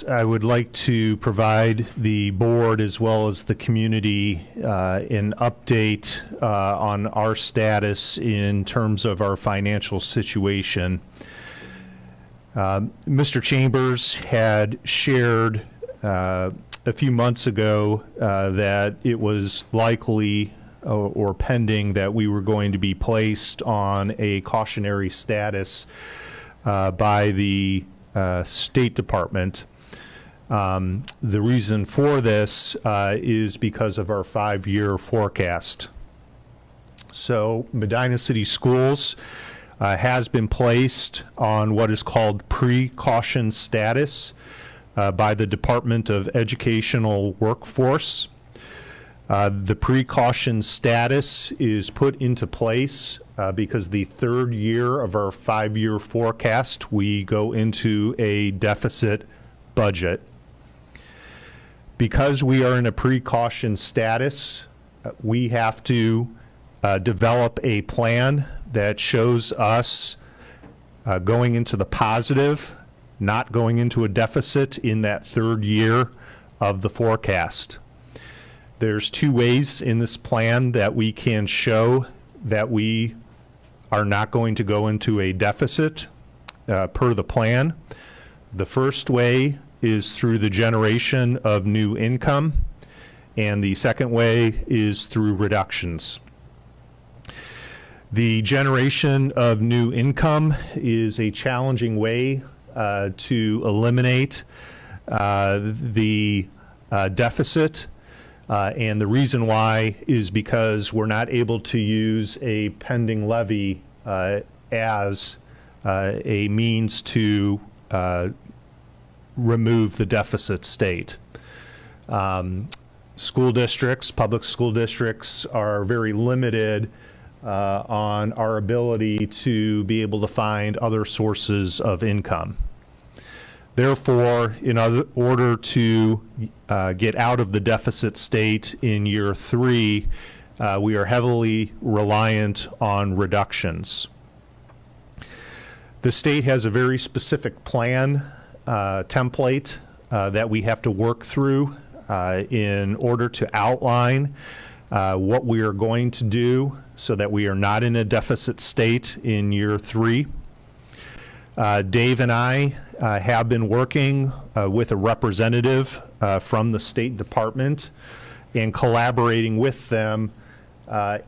that, I would like to provide the board as well as the community an update on our status in terms of our financial situation. Mr. Chambers had shared a few months ago that it was likely or pending that we were going to be placed on a cautionary status by the State Department. The reason for this is because of our 5-year forecast. So Medina City Schools has been placed on what is called precaution status by the Department of Educational Workforce. The precaution status is put into place because the third year of our 5-year forecast, we go into a deficit budget. Because we are in a precaution status, we have to develop a plan that shows us going into the positive, not going into a deficit in that third year of the forecast. There's 2 ways in this plan that we can show that we are not going to go into a deficit per the plan. The first way is through the generation of new income, and the second way is through reductions. The generation of new income is a challenging way to eliminate the deficit. And the reason why is because we're not able to use a pending levy as a means to remove the deficit state. School districts, public school districts, are very limited on our ability to be able to find other sources of income. Therefore, in order to get out of the deficit state in year 3, we are heavily reliant on reductions. The state has a very specific plan template that we have to work through in order to outline what we are going to do so that we are not in a deficit state in year 3. Dave and I have been working with a representative from the State Department and collaborating with them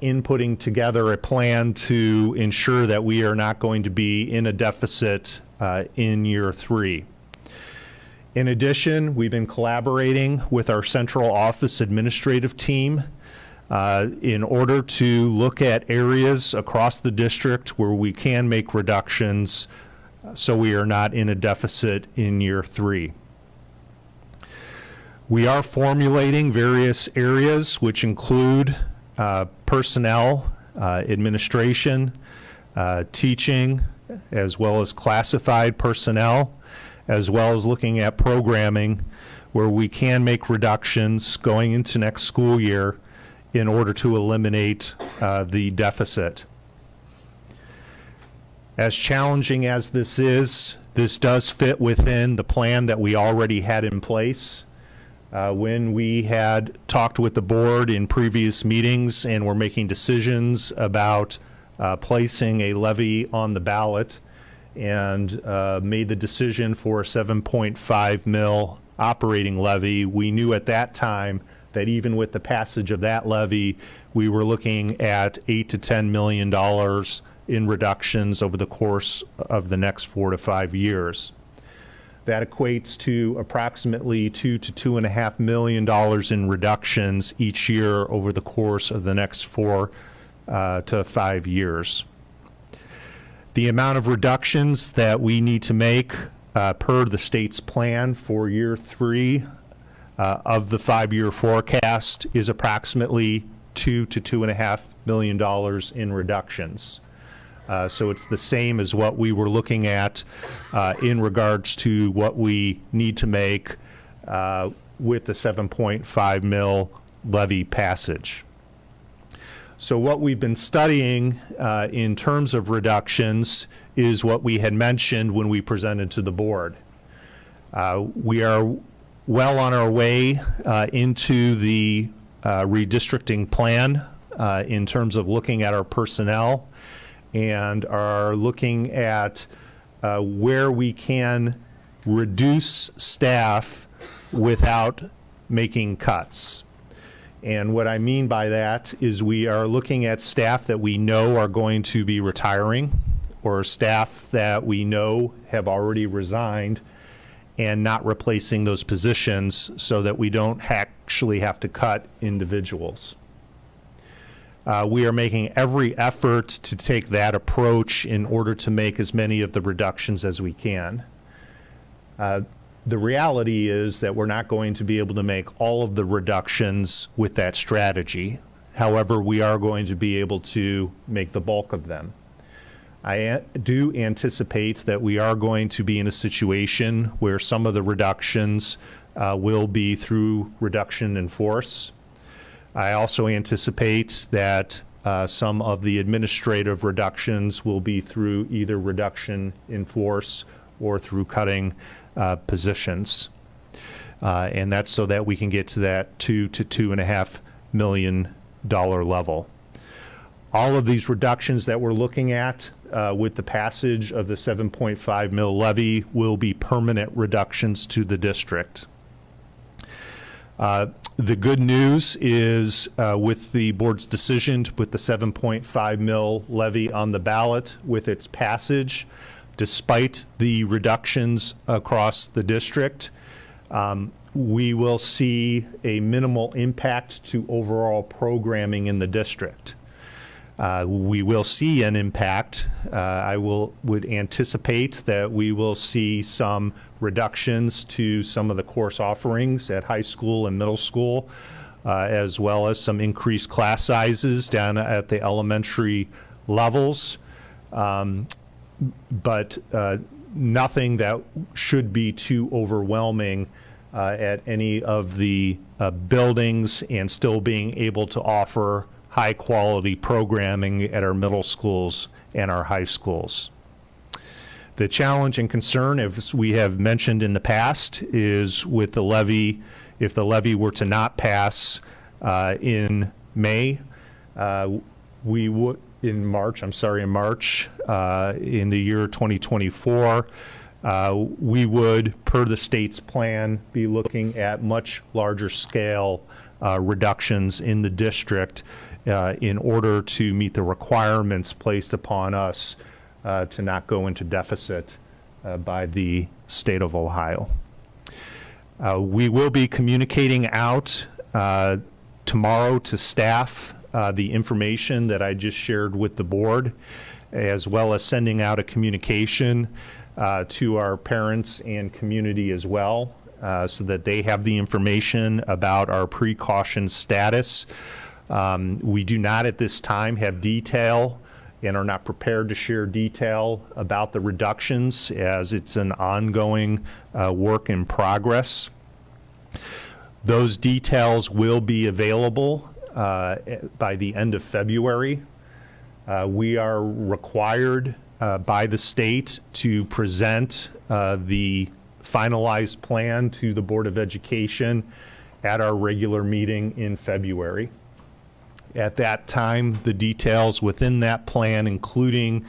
in putting together a plan to ensure that we are not going to be in a deficit in year 3. In addition, we've been collaborating with our central office administrative team in order to look at areas across the district where we can make reductions so we are not in a deficit in year 3. We are formulating various areas which include personnel, administration, teaching, as well as classified personnel, as well as looking at programming where we can make reductions going into next school year in order to eliminate the deficit. As challenging as this is, this does fit within the plan that we already had in place. When we had talked with the board in previous meetings and were making decisions about placing a levy on the ballot and made the decision for a 7.5 mil operating levy, we knew at that time that even with the passage of that levy, we were looking at $8 to $10 million in reductions over the course of the next 4 to 5 years. That equates to approximately $2 to $2.5 million in reductions each year over the course of the next 4 to 5 years. The amount of reductions that we need to make per the state's plan for year 3 of the 5-year forecast is approximately $2 to $2.5 million in reductions. So it's the same as what we were looking at in regards to what we need to make with the 7.5 mil levy passage. So what we've been studying in terms of reductions is what we had mentioned when we presented to the board. We are well on our way into the redistricting plan in terms of looking at our personnel and are looking at where we can reduce staff without making cuts. And what I mean by that is we are looking at staff that we know are going to be retiring, or staff that we know have already resigned, and not replacing those positions so that we don't actually have to cut individuals. We are making every effort to take that approach in order to make as many of the reductions as we can. The reality is that we're not going to be able to make all of the reductions with that strategy. However, we are going to be able to make the bulk of them. I do anticipate that we are going to be in a situation where some of the reductions will be through reduction in force. I also anticipate that some of the administrative reductions will be through either reduction in force or through cutting positions. And that's so that we can get to that $2 to $2.5 million level. All of these reductions that we're looking at with the passage of the 7.5 mil levy will be permanent reductions to the district. The good news is with the board's decision to put the 7.5 mil levy on the ballot with its passage, despite the reductions across the district, we will see a minimal impact to overall programming in the district. We will see an impact. I would anticipate that we will see some reductions to some of the course offerings at high school and middle school, as well as some increased class sizes down at the elementary levels. But nothing that should be too overwhelming at any of the buildings, and still being able to offer high quality programming at our middle schools and our high schools. The challenge and concern, as we have mentioned in the past, is with the levy. If the levy were to not pass in May, we would in March, in the year 2024, we would, per the state's plan, be looking at much larger scale reductions in the district in order to meet the requirements placed upon us to not go into deficit by the state of Ohio. We will be communicating out tomorrow to staff the information that I just shared with the board, as well as sending out a communication to our parents and community as well, so that they have the information about our precaution status. We do not at this time have detail and are not prepared to share detail about the reductions, as it's an ongoing work in progress. Those details will be available by the end of February. We are required by the state to present the finalized plan to the Board of Education at our regular meeting in February. At that time, the details within that plan, including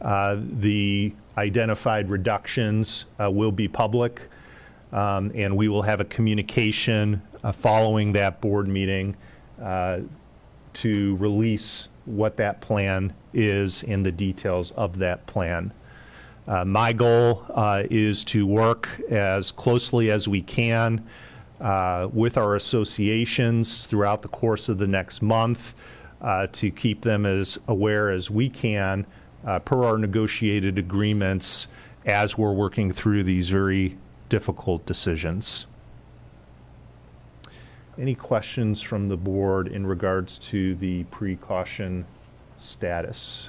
the identified reductions, will be public, and we will have a communication following that board meeting to release what that plan is and the details of that plan. My goal is to work as closely as we can with our associations throughout the course of the next month to keep them as aware as we can per our negotiated agreements as we're working through these very difficult decisions. Any questions from the board in regards to the precaution status?